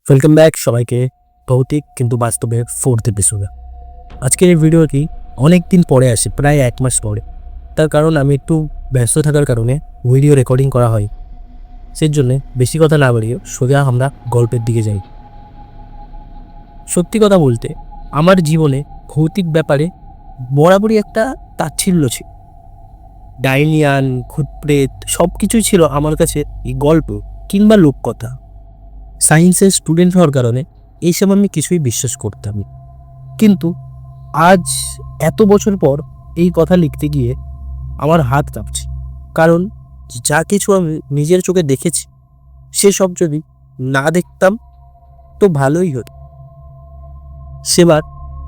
Welcome back সবাইকে ভৌতিক কিন্তু বাস্তবে ফোর্থ এপিসোডে। আজকের এই ভিডিওটি অনেক দিন পরে আসে, প্রায় 1 মাস পরে। তার কারণ আমি একটু ব্যস্ত থাকার কারণে ভিডিও রেকর্ডিং করা হয়। সেই জন্যে বেশি কথা না বাড়িয়ে সোজা আমরা গল্পের দিকে যাই। সত্যি কথা বলতে আমার জীবনে ভৌতিক ব্যাপারে বরাবরই একটা তাচ্ছিল্য ছিল। ডাইনিয়ান, ভূতপ্রেত সব কিছুই ছিল আমার কাছে এই গল্প কিংবা লোককথা। সায়েন্সের স্টুডেন্ট হওয়ার কারণে এইসব আমি কিছুই বিশ্বাস করতাম। কিন্তু আজ এত বছর পর এই কথা লিখতে গিয়ে আমার হাত কাঁপছে, কারণ যা কিছু আমি নিজের চোখে দেখেছি সেসব যদি না দেখতাম তো ভালোই হতো। সেবার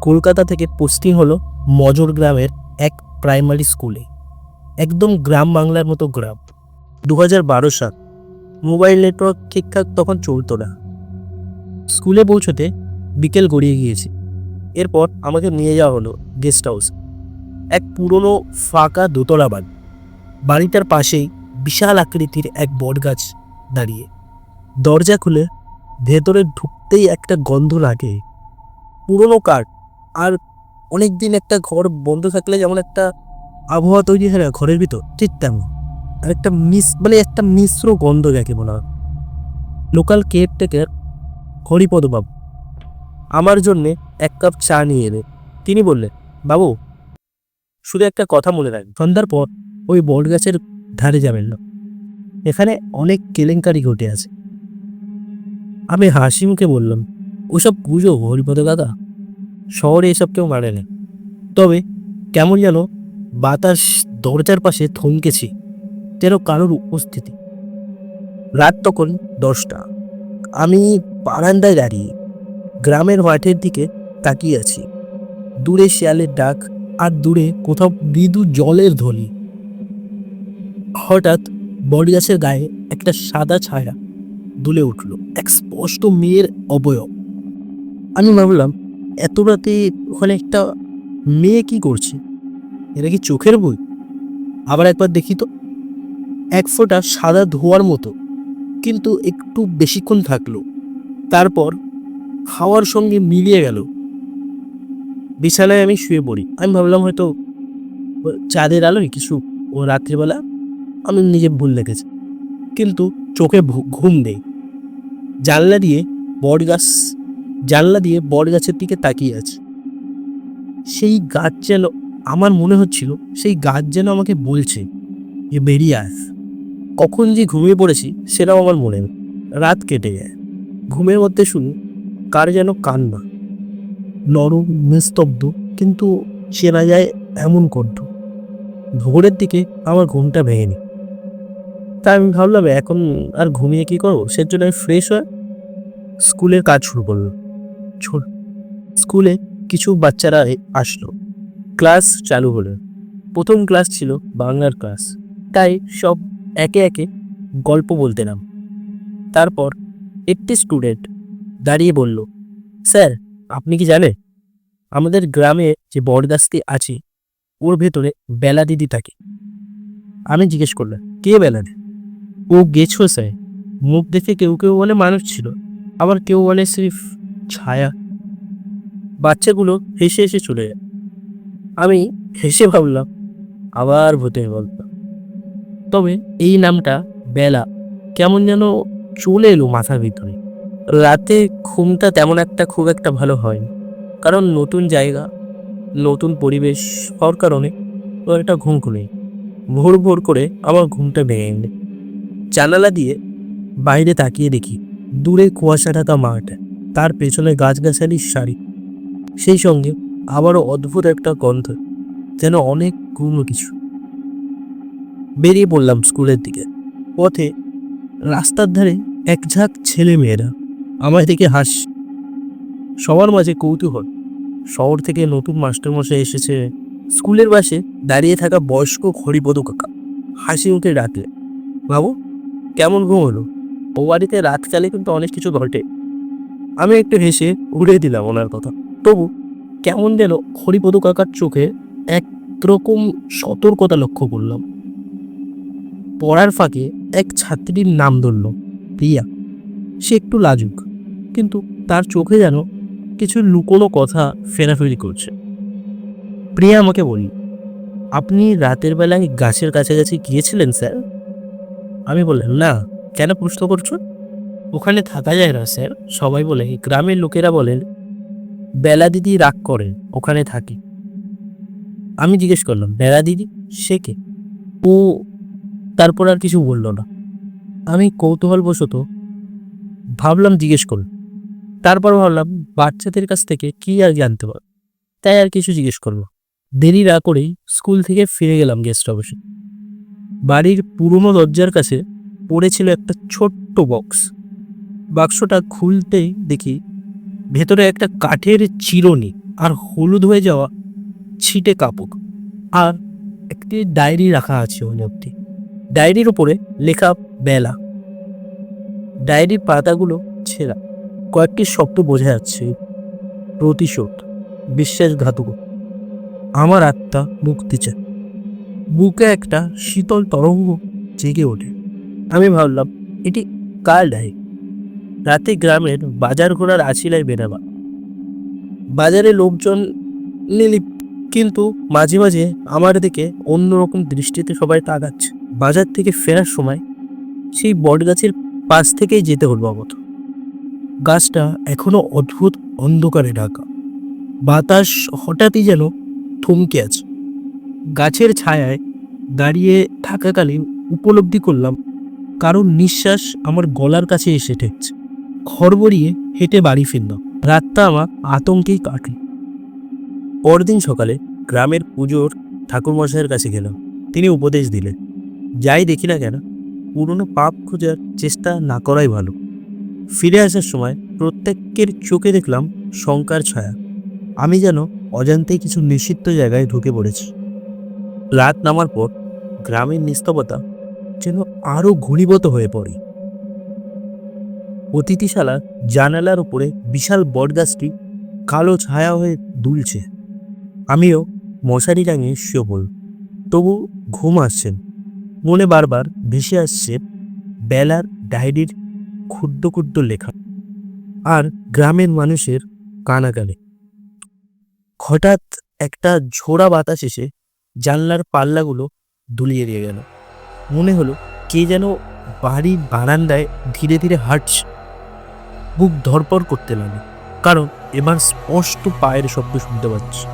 কলকাতা থেকে পোস্টিং হলো মজর গ্রামের এক প্রাইমারি স্কুলে, একদম গ্রাম বাংলার মতো গ্রাম। 2012 সাল। মোবাইল নেটওয়ার্ক ঠিকঠাক তখন চলতো না। স্কুলে পৌঁছতে বিকেল গড়িয়ে গিয়েছে। এরপর আমাকে নিয়ে যাওয়া হলো গেস্ট হাউস, এক পুরনো ফাঁকা দোতলা বাড়ি। বাড়িটার পাশেই বিশাল আকৃতির এক বটগাছ দাঁড়িয়ে। দরজা খুলে ভেতরে ঢুকতেই একটা গন্ধ লাগে, পুরনো কাঠ। আর অনেক দিন একটা ঘর বন্ধ থাকলে যেমন একটা আবহাওয়া তৈরি হয় না ঘরের ভিতর, ঠিক তেমন। আর একটা একটা মিশ্র গন্ধ যাকে বলা হয়। লোকাল কেয়ারটেকার হরিপদবাবু আমার জন্যে 1 কাপ চা নিয়ে এলেন। তিনি বললেন, বাবু শুধু একটা কথা মনে রাখবেন, সন্ধ্যার পর ওই বটগাছের ধারে যাবেন না, এখানে অনেক কেলেঙ্কারি ঘটে আছে। আমি হাসি মুখে বললাম, ওসব পুজো হরিপদ দাদা, শহরে এসব কেউ মানে না। তবে কেমন যেন বাতাস দরজার পাশে থমকেছি, যেন কারোর উপস্থিতি। রাত তখন 10টা। আমি বারান্দায় দাঁড়িয়ে গ্রামের মাঠের দিকে তাকিয়ে আছি। দূরে শিয়ালের ডাক, আর দূরে কোথাও মৃদু জলের ধ্বনি। হঠাৎ বটগাছের গায়ে একটা সাদা ছায়া দুলে উঠল, এক স্পষ্ট মেয়ের অবয়ব। আমি ভাবলাম, এত রাতে ওখানে একটা মেয়ে কি করছে? এটা কি চোখের বই? আবার একবার দেখি তো। 1 ফোঁটা সাদা ধোঁয়ার মতো, কিন্তু একটু বেশিক্ষণ থাকলো। তারপর হাওয়ার সঙ্গে মিলিয়ে গেল। বিছানায় আমি শুয়ে পড়ি। আমি ভাবলাম হয়তো চাঁদের আলোয় কিছু, ও রাত্রিবেলা আমি নিজে ভুল দেখেছি। কিন্তু চোখে ঘুম নেই। জানলা দিয়ে বটগাছের দিকে তাকিয়ে আছে। সেই গাছ যেন, আমার মনে হচ্ছিল সেই গাছ যেন আমাকে বলছে, এ বেরিয়ে আস। কখন যে ঘুমিয়ে পড়েছি সেটাও আমার মনে নেই। রাত কেটে যায়। ঘুমের মধ্যে শুনি কার যেন কান্না, নরম নিস্তব্ধ, কিন্তু চেনা যায় এমন কণ্ঠ। ভোরের দিকে আমার ঘুমটা ভেঙেনি। তাই আমি ভাবলাম এখন আর ঘুমিয়ে কি করবো, সেজন্য আমি ফ্রেশ হয়ে স্কুলের কাজ শুরু করলাম। স্কুলে কিছু বাচ্চারা আসলো, ক্লাস চালু হলো। প্রথম ক্লাস ছিল বাংলার ক্লাস, তাই সব একে একে গল্প বলতে নাম। তারপর একটি স্টুডেন্ট দাঁড়িয়ে বলল, স্যার আপনি কি জানেন আমাদের গ্রামে যে বটগাছটি আছে ওর ভেতরে বেলা দিদি থাকে? আমি জিজ্ঞেস করলাম, কে বেলা দিদি? ও গেছো স্যার। মুখ দেখে কেউ কেউ বলে মানুষ ছিল, আবার কেউ বলে সির্ফ ছায়া। বাচ্চাগুলো হেসে হেসে চলে যায়। আমি হেসে ভাবলাম আবার ভূতের গল্প। তবে এই নামটা বেলা কেমন যেন চলে এলো মাথার ভিতরে। রাতে ঘুমটা তেমন খুব একটা ভালো হয়নি, কারণ নতুন জায়গা, নতুন পরিবেশ হওয়ার কারণে তো একটা ঘুম খুলে ভোর ভোর করে আমার ঘুমটা ভেঙে গেল। জানালা দিয়ে বাইরে তাকিয়ে দেখি দূরে কুয়াশা ঢাকা মাঠ, তার পেছনে গাছগাছালির সারি, সেই সঙ্গে আবারও অদ্ভুত একটা গন্ধ, যেন অনেক পুরনো কিছু। বেরিয়ে পড়লাম স্কুলের দিকে। পথে রাস্তার ধারে এক ঝাঁক ছেলে মেয়েরা আমায় দেখে হাসছে। সবার মাঝে কৌতূহল, শহর থেকে নতুন মাস্টারমশাই এসেছে। স্কুলের পাশে দাঁড়িয়ে থাকা বয়স্ক হরিপদ কাকা হাসি মুখে ডাকলে, বাবু কেমন ঘুম হলো? ও বাড়িতে রাতকালে কিন্তু অনেক কিছু ঘটে। আমি একটু হেসে উড়ে দিলাম ওনার কথা। তবু কেমন যেন হরিপদ কাকার চোখে একরকম সতর্কতা লক্ষ্য করলাম। পড়ার ফাঁকে এক ছাত্রীর নাম ধরল, প্রিয়া। সে একটু লাজুক, কিন্তু তার চোখে যেন কিছু লুকোনো কথা ফেরাফেরি করছে। প্রিয়া আমাকে বলল, আপনি রাতের বেলায় গাছের কাছাকাছি গিয়েছিলেন স্যার? আমি বললাম, না, কেন প্রশ্ন করছো? ওখানে থাকা যায় না স্যার, সবাই বলে, গ্রামের লোকেরা বলেন বেলা দিদি রাগ করেন ওখানে থাকি। আমি জিজ্ঞেস করলাম, বেলা দিদি সে কে? ও তারপর আর কিছু বলল না। আমি কৌতূহলবশত ভাবলাম জিজ্ঞেস করল, তারপর ভাবলাম বাচ্চাদের কাছ থেকে কি আর জানতে পারব, তাই আর কিছু জিজ্ঞেস করলো। দেরি না করেই স্কুল থেকে ফিরে গেলাম গেস্ট হাউসে। বাড়ির পুরনো দরজার কাছে পড়েছিল একটা ছোট্ট বক্স। বাক্সটা খুলতেই দেখি ভেতরে একটা কাঠের চিরুনি আর হলুদ হয়ে যাওয়া ছিটে কাপড় আর একটি ডায়েরি রাখা আছে ওই অব্দি। ডায়েরির উপরে লেখা বেলা। ডায়েরির পাতাগুলো ছেঁড়া, কয়েকটি শব্দ বোঝা যাচ্ছে, প্রতিশোধ, বিশ্বাসঘাতক, আমার আত্মা মুক্তি চায়। বুকে একটা শীতল তরঙ্গ জেগে ওঠে। আমি ভাবলাম, এটি কার ডায়েরি? রাতে গ্রামের বাজার ঘোরার আছিলাই বেরাবা। বাজারে লোকজন নিলি, কিন্তু মাঝে মাঝে আমার দিকে অন্যরকম দৃষ্টিতে সবাই তাকাচ্ছে। বাজার থেকে ফেরার সময় সেই বটগাছের পাশ থেকেই যেতে হলো অবত। গাছটা এখনো অদ্ভুত অন্ধকারে ঢাকা। বাতাস হঠাৎই যেন থমকে আছে। গাছের ছায়ায় দাঁড়িয়ে থাকাকালীন উপলব্ধি করলাম কারণ নিঃশ্বাস আমার গলার কাছে এসে ঠেকছে। খড়বড়িয়ে হেঁটে বাড়ি ফিরলাম। রাতটা আমার আতঙ্কেই কাটল। পরদিন সকালে গ্রামের পুজোর ঠাকুরমশাইয়ের কাছে গেলাম। তিনি উপদেশ দিলেন, যাই দেখি না কেন পুরনো পাপ খোঁজার চেষ্টা না করাই ভালো। ফিরে আসার সময় প্রত্যেকের চোখে দেখলাম শঙ্কার ছায়া। আমি যেন অজান্তেই কিছু নিষিদ্ধ জায়গায় ঢুকে পড়েছি। রাত নামার পর গ্রামের নিস্তবতা যেন আরও ঘনীভূত হয়ে পড়ে। অতিথিশালার জানালার উপরে বিশাল বটগাছটি কালো ছায়া হয়ে দুলছে। আমিও মশারি টাঙিয়ে শুয়ে পড়ল। তবু ঘুম আসছেন। মনে বারবার ভেসে আসছে বেলার ডায়েরির ক্ষুদ্র ক্ষুদ্র লেখা আর গ্রামের মানুষের কানাকানে। হঠাৎ একটা ঝোড়া বাতাস এসে জানলার পাল্লাগুলো দুলিয়ে দিয়ে গেল। মনে হলো কে যেন বাড়ির বারান্দায় ধীরে ধীরে হাঁটছে। বুক ধরপড় করতে লাগে, কারণ এবার স্পষ্ট পায়ের শব্দ শুনতে পাচ্ছি।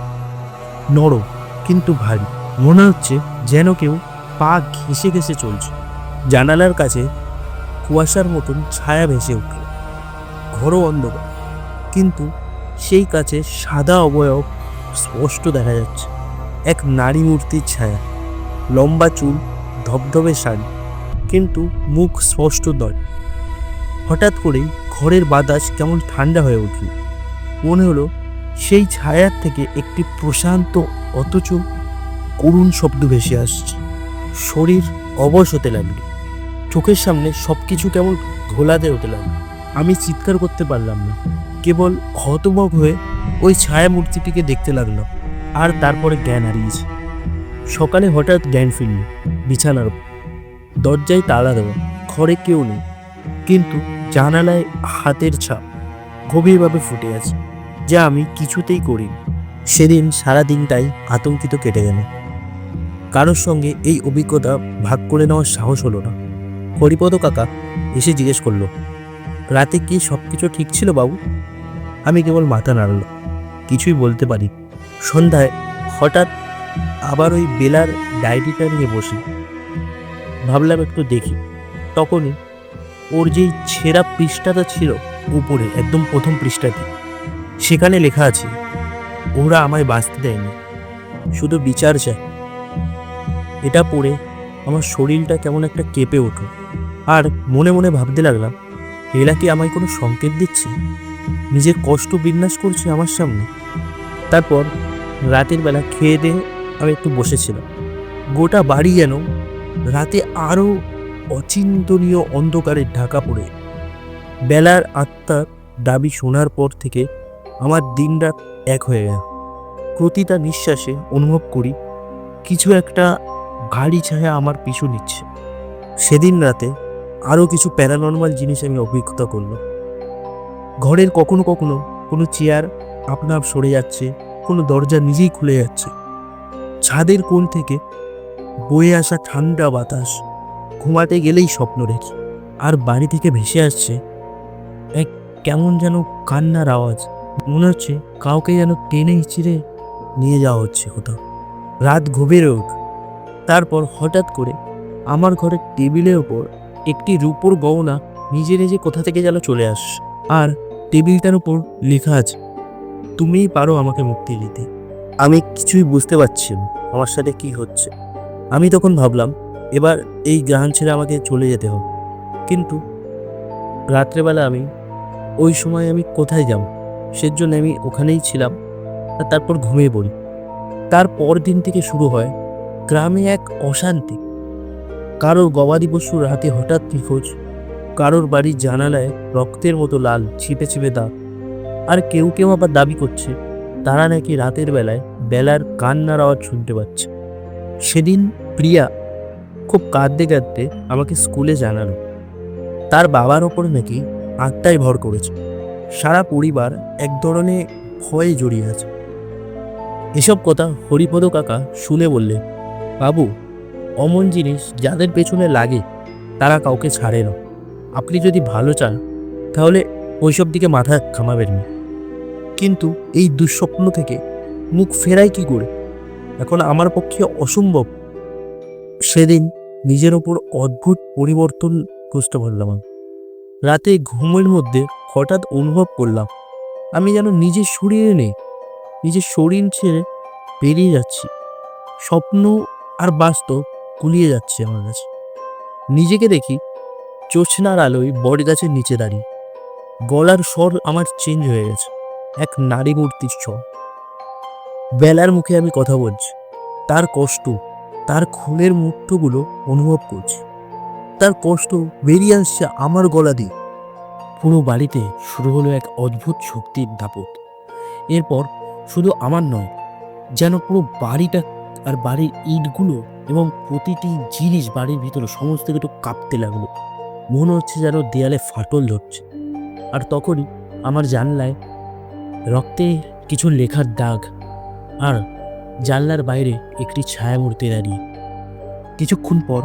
নরম কিন্তু ভারী, মনে হচ্ছে যেন কেউ পা ঘেঁষে ঘেঁষে চলছে। জানালার কাছে কুয়াশার মতন ছায়া ভেসে উঠল। ঘরও অন্ধকার, কিন্তু সেই কাছে সাদা অবয়ব স্পষ্ট দেখা যাচ্ছে। এক নারী মূর্তির ছায়া, লম্বা চুল, ধবধবে শাড়ি, কিন্তু মুখ স্পষ্ট নয়। হঠাৎ করেই ঘরের বাতাস কেমন ঠান্ডা হয়ে উঠল। মনে হলো সেই ছায়ার থেকে একটি প্রশান্ত অথচ করুণ শব্দ ভেসে আসছে। শরীর অবশ হতে লাগলো। চোখের সামনে সবকিছু কেমন ঘোলাতে হতে লাগলো। আমি চিৎকার করতে পারলাম না, কেবল হতভম্ব হয়ে ওই ছায়া মূর্তিটিকে দেখতে লাগলাম। আর তারপরে জ্ঞান হারিয়েছে। সকালে হঠাৎ জ্ঞান ফিরল। বিছানার দরজায় তালা দেওয়া, ঘরে কেউ নেই, কিন্তু জানালায় হাতের ছাপ গভীরভাবে ফুটে আছে, যা আমি কিছুতেই করিনি। সেদিন সারা দিনটাই আতঙ্কিত কেটে গেল। কারোর সঙ্গে এই অভিজ্ঞতা ভাগ করে নেওয়ার সাহস হলো না। হরিপদ কাকা এসে জিজ্ঞেস করলো, রাতে কি সব কিছু ঠিক ছিল বাবু? আমি কেবল মাথা নাড়লাম, কিছুই বলতে পারি। সন্ধ্যায় হঠাৎ আবার ওই বেলার ডায়েরিটা নিয়ে বসি। ভাবলাম একটু দেখি। তখনই ওর যেই ছেঁড়া পৃষ্ঠাটা ছিল উপরে, একদম প্রথম পৃষ্ঠাতে, সেখানে লেখা আছে, ওরা আমায় বাঁচতে দেয়নি, শুধু বিচার চায়। এটা পড়ে আমার শরীরটা কেমন একটা কেঁপে উঠল। আর মনে মনে ভাবতে লাগলাম, এরা কি আমায় কোনো সংকেত দিচ্ছে, নিজের কষ্ট বিন্যাস করছে আমার সামনে। তারপর রাতের বেলা খেয়ে দিয়ে আমি একটু বসেছিলাম। গোটা বাড়ি যেন রাতে আরও অচিন্তনীয় অন্ধকারে ঢাকা পড়ে। বেলার আত্মার দাবি শোনার পর থেকে আমার দিনরাত এক হয়ে গেল। প্রতিটা নিঃশ্বাসে অনুভব করি কিছু একটা ভারী ছায়া আমার পিছু নিচ্ছে। সেদিন রাতে আরও কিছু প্যারানর্মাল জিনিস আমি অভিজ্ঞতা করলাম। ঘরের কখনো কখনো কোনো চেয়ার আপনা আপ সরে যাচ্ছে, কোনো দরজা নিজেই খুলে যাচ্ছে। ছাদের কোণ থেকে বয়ে আসা ঠান্ডা বাতাস, ঘুমাতে গেলেই স্বপ্ন দেখি। আর বাড়ি থেকে ভেসে আসছে এক কেমন যেন কান্নার আওয়াজ। মনে হচ্ছে কাউকে যেন টেনে হিঁচড়ে নিয়ে যাওয়া হচ্ছে কোথাও। রাত গভীরে ওঠ। তারপর হঠাৎ করে আমার ঘরের টেবিলের ওপর একটি রূপোর গহনা নিজে নিজে কোথা থেকে যেন চলে আসছে। আর টেবিলটার উপর লেখা আছে, তুমিই পারো আমাকে মুক্তি দিতে। আমি কিছুই বুঝতে পারছি না আমার সাথে কি হচ্ছে। আমি তখন ভাবলাম এবার এই গ্রাম ছেড়ে আমাকে চলে যেতে হবে। কিন্তু রাত্রেবেলা ওই সময় আমি কোথায় যাব, সেজন্য আমি ওখানেই ছিলাম। আর তারপর ঘুমিয়ে পড়ি। তার পর দিন থেকে শুরু হয় গ্রামে এক অশান্তি। কারোর গবাদি পশু রাতে হঠাৎ নিখোঁজ, কারোর বাড়ির জানালায় রক্তের মতো লাল ছিপে ছিপে দাগ। আর কেউ কেউ আবার দাবি করছে তারা নাকি রাতের বেলায় বেলার কান্নার আওয়াজ শুনতে পাচ্ছে। সেদিন প্রিয়া খুব কাঁদতে কাঁদতে আমাকে স্কুলে জানালো তার বাবার ওপর নাকি আত্মায় ভর করেছে। সারা পরিবার এক ধরনের ভয়ে জড়িয়ে আছে। এসব কথা হরিপদ কাকা শুনে বললেন, বাবু, অমন জিনিস যাদের পেছনে লাগে তারা কাউকে ছাড়ে না। আপনি যদি ভালো চান তাহলে ওইসব দিকে মাথা ঘামাবেন না। কিন্তু এই দুঃস্বপ্ন থেকে মুখ ফেরাই কি করে, এখন আমার পক্ষে অসম্ভব। সেদিন নিজের ওপর অদ্ভুত পরিবর্তন বুঝতে পারলাম। রাতে ঘুমের মধ্যে হঠাৎ অনুভব করলাম আমি যেন নিজের শরীরে নেই, নিজের শরীর ছেড়ে বেরিয়ে যাচ্ছি। স্বপ্ন আর বাস্তব গুলিয়ে যাচ্ছে আমার কাছে। নিজেকে দেখি জ্যোৎস্নার আলোয় বটগাছের নিচে দাঁড়িয়ে। গলার স্বর আমার চেঞ্জ হয়ে গেছে, এক নারী মূর্তির স্বর। বেলার মুখে আমি কথা বলছি, তার কষ্ট, তার খুনের মুহূর্তগুলো অনুভব করছি। তার কষ্ট বেরিয়ে আসছে আমার গলা দিয়ে। পুরো বাড়িতে শুরু হলো এক অদ্ভুত শক্তির দাপট। এরপর শুধু আমার নয়, যেন পুরো বাড়িটা আর বাড়ির ইটগুলো এবং প্রতিটি জিনিস বাড়ির ভিতরে সমস্ত কিছু কাঁপতে লাগলো। মনে হচ্ছে যেন দেয়ালে ফাটল ধরছে। আর তখনই আমার জানলায় রক্তে কিছু লেখার দাগ, আর জানলার বাইরে একটি ছায়ামূর্তি দাঁড়িয়ে। কিছুক্ষণ পর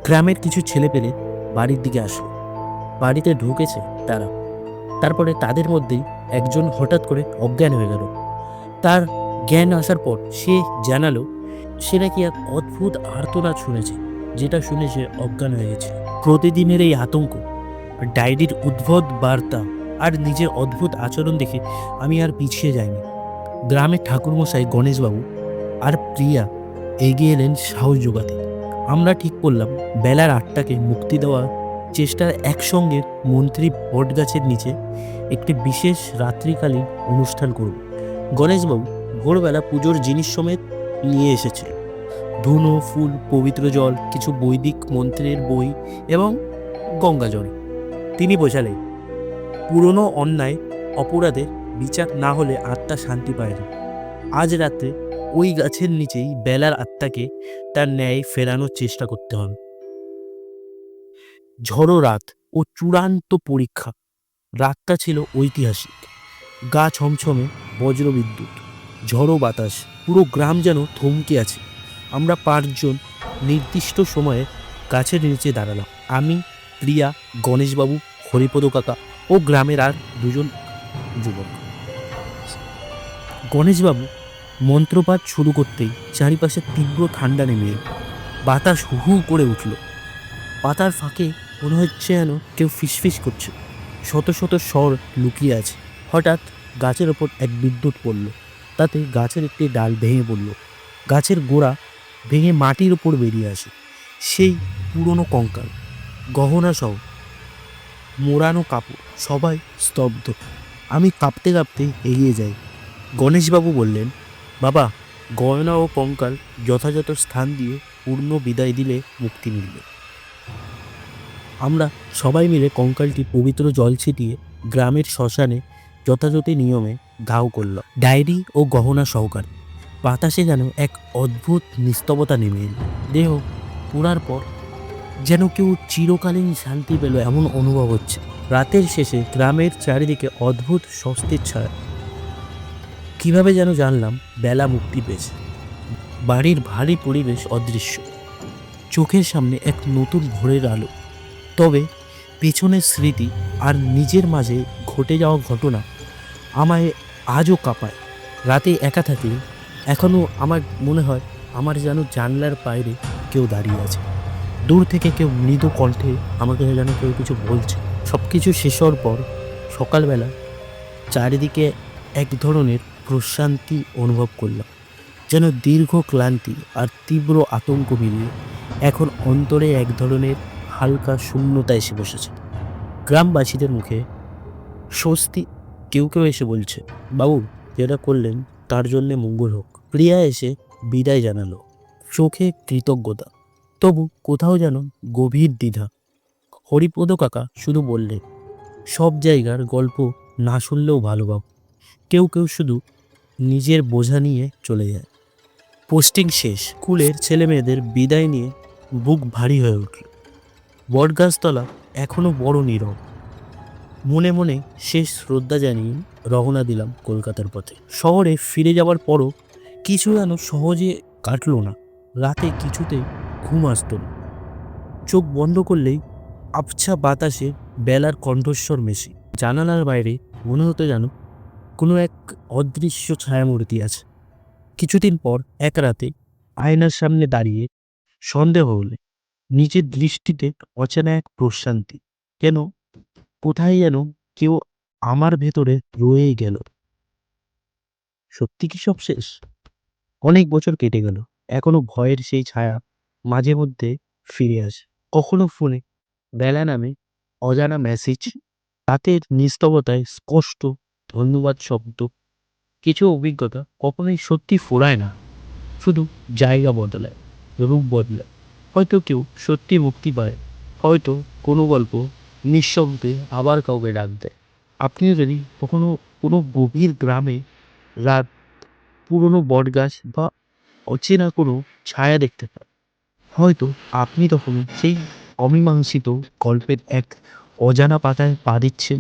গ্রামের কিছু ছেলেপেলে বাড়ির দিকে আসলো। বাড়িতে ঢুকেছে তারা। তারপরে তাদের মধ্যেই একজন হঠাৎ করে অজ্ঞান হয়ে গেল। তার জ্ঞান আসার পর সে জানালো সে নাকি এক অদ্ভুত আর্তনাদ শুনেছে, যেটা শুনে সে অজ্ঞান হয়ে গেছে। প্রতিদিনের এই আতঙ্ক, ডায়েরির উদ্ভট বার্তা আর নিজের অদ্ভুত আচরণ দেখে আমি আর পিছিয়ে যাইনি। গ্রামের ঠাকুরমশাই গণেশবাবু আর প্রিয়া এগিয়ে এলেন সাহস যোগাতে। আমরা ঠিক করলাম বেলার 8টাকে মুক্তি দেওয়ার চেষ্টার একসঙ্গে মন্ত্রী বটগাছের নিচে একটি বিশেষ রাত্রিকালীন অনুষ্ঠান করব। গণেশবাবু ভোরবেলা পুজোর জিনিস সমেত নিয়ে এসেছিল, ধুনো, ফুল, পবিত্র জল, কিছু বৈদিক মন্ত্রের বই এবং গঙ্গাজল। তিনি বোঝালেন পুরনো অন্যায় অপরাধের বিচার না হলে আত্মা শান্তি পায় না। আজ রাত্রে ওই গাছের নিচেই বেলার আত্মাকে তার ন্যায় ফেরানোর চেষ্টা করতে হবে। ঝড়ো রাত ও চূড়ান্ত পরীক্ষা। রাতটা ছিল ঐতিহাসিক। গা ছমছমে বজ্রবিদ্যুৎ, ঝড়ো বাতাস, পুরো গ্রাম যেন থমকে আছে। আমরা 5 জন নির্দিষ্ট সময়ে গাছের নিচে দাঁড়ালাম। আমি, প্রিয়া, গণেশবাবু, হরিপদ কাকা ও গ্রামের আর 2জন যুবক। গণেশবাবু মন্ত্রপাঠ শুরু করতেই চারিপাশে তীব্র ঠান্ডা নেমে এল। বাতাস হু হু করে উঠল। পাতার ফাঁকে মনে হচ্ছে যেন কেউ ফিসফিস করছে। শত শত স্বর লুকিয়ে আছে। হঠাৎ গাছের ওপর এক বিদ্যুৎ পড়ল। তাতে গাছের একটি ডাল ভেঙে পড়ল। গাছের গোড়া ভেঙে মাটির ওপর বেরিয়ে আসে সেই পুরনো কঙ্কাল, গহনা সহ মোড়ানো কাপড়। সবাই স্তব্ধ। আমি কাঁপতে কাঁপতে এগিয়ে যাই। গণেশবাবু বললেন, বাবা, গয়না ও কঙ্কাল যথাযথ স্থান দিয়ে পূর্ণ বিদায় দিলে মুক্তি মিলবে। আমরা সবাই মিলে কঙ্কালটি পবিত্র জল ছিটিয়ে গ্রামের শ্মশানে যথাযথ নিয়মে দাহ করল, ডায়েরি ও গহনা সহকারে। বাতাসে যেন এক অদ্ভুত নিস্তবতা নেমে এল। দেহ পোড়ার পর যেন কেউ চিরকালীন শান্তি পেল এমন অনুভব হচ্ছে। রাতের শেষে গ্রামের চারিদিকে অদ্ভুত স্বস্তির ছায়া। কিভাবে যেন জানলাম বেলা মুক্তি পেয়েছে। বাড়ির ভারী পরিবেশ অদৃশ্য, চোখের সামনে এক নতুন ভোরের আলো। তবে পেছনের স্মৃতি আর নিজের মাঝে ঘটে যাওয়া ঘটনা আমায় আজও কাঁপায়। রাতে একা থাকলে এখনও আমার মনে হয় আমার যেন জানলার বাইরে কেউ দাঁড়িয়ে আছে। দূর থেকে কেউ মৃদু কণ্ঠে আমাকে যেন কেউ কিছু বলছে। সব কিছু শেষ হওয়ার পর সকালবেলা চারিদিকে এক ধরনের প্রশান্তি অনুভব করলাম, যেন দীর্ঘ ক্লান্তি আর তীব্র আতঙ্ক মিলিয়ে এখন অন্তরে এক ধরনের হালকা শূন্যতা এসে বসেছে। গ্রামবাসীদের মুখে স্বস্তি, কেউ কেউ এসে বলছে, বাবু যেটা করলেন তার জন্যে মঙ্গল হোক। প্রিয়া এসে বিদায় জানালো, চোখে কৃতজ্ঞতা, তবু কোথাও যেন গভীর দ্বিধা। হরিপদ কাকা শুধু বললেন, সব জায়গার গল্প না শুনলেও ভালো বাবু। কেউ কেউ শুধু নিজের বোঝা নিয়ে চলে যায়। পোস্টিং শেষ, স্কুলের ছেলেমেয়েদের বিদায় নিয়ে বুক ভারী হয়ে উঠল। বটগাছতলা এখনো বড় নীরব। মনে মনে শেষ শ্রদ্ধা জানিয়ে রওনা দিলাম কলকাতার পথে। শহরে ফিরে যাওয়ার পরও কিছু যেন সহজে কাটলো না। রাতে কিছুতেই ঘুম আসতো না। চোখ বন্ধ করলেই আবছা বাতাসে বেলার কণ্ঠস্বর মেশে। জানালার বাইরে মনে হতো যেন কোনো এক অদৃশ্য ছায়ামূর্তি আছে। কিছুদিন পর এক রাতে আয়নার সামনে দাঁড়িয়ে সন্দেহ হলে নিজের দৃষ্টিতে অচেনা এক প্রশান্তি, কেন কোথায় যেন কেউ আমার ভেতরে রয়েই গেল। সত্যি কি সব শেষ? অনেক বছর কেটে গেল, এখনো ভয়ের সেই ছায়া মাঝে মধ্যে ফিরে আসে। কখনো ফোনে বেলা নামে অজানা মেসেজ, রাতের নিস্তবতায় স্পষ্ট ধন্যবাদ শব্দ। কিছু অভিজ্ঞতা কখনোই সত্যি ফোরায় না, শুধু জায়গা বদলায়, রূপ বদলায়। হয়তো কেউ সত্যি মুক্তি পায়, হয়তো কোনো গল্প নিঃশব্দে আবার কাউকে ডাক দেয়। আপনিও যদি কখনো কোনো গভীর গ্রামে রাত, পুরনো বটগাছ বা অচেনা কোনো ছায়া দেখতে পান, হয়তো আপনি তখন সেই অমীমাংসিত গল্পের এক অজানা পাতায় পা দিচ্ছেন।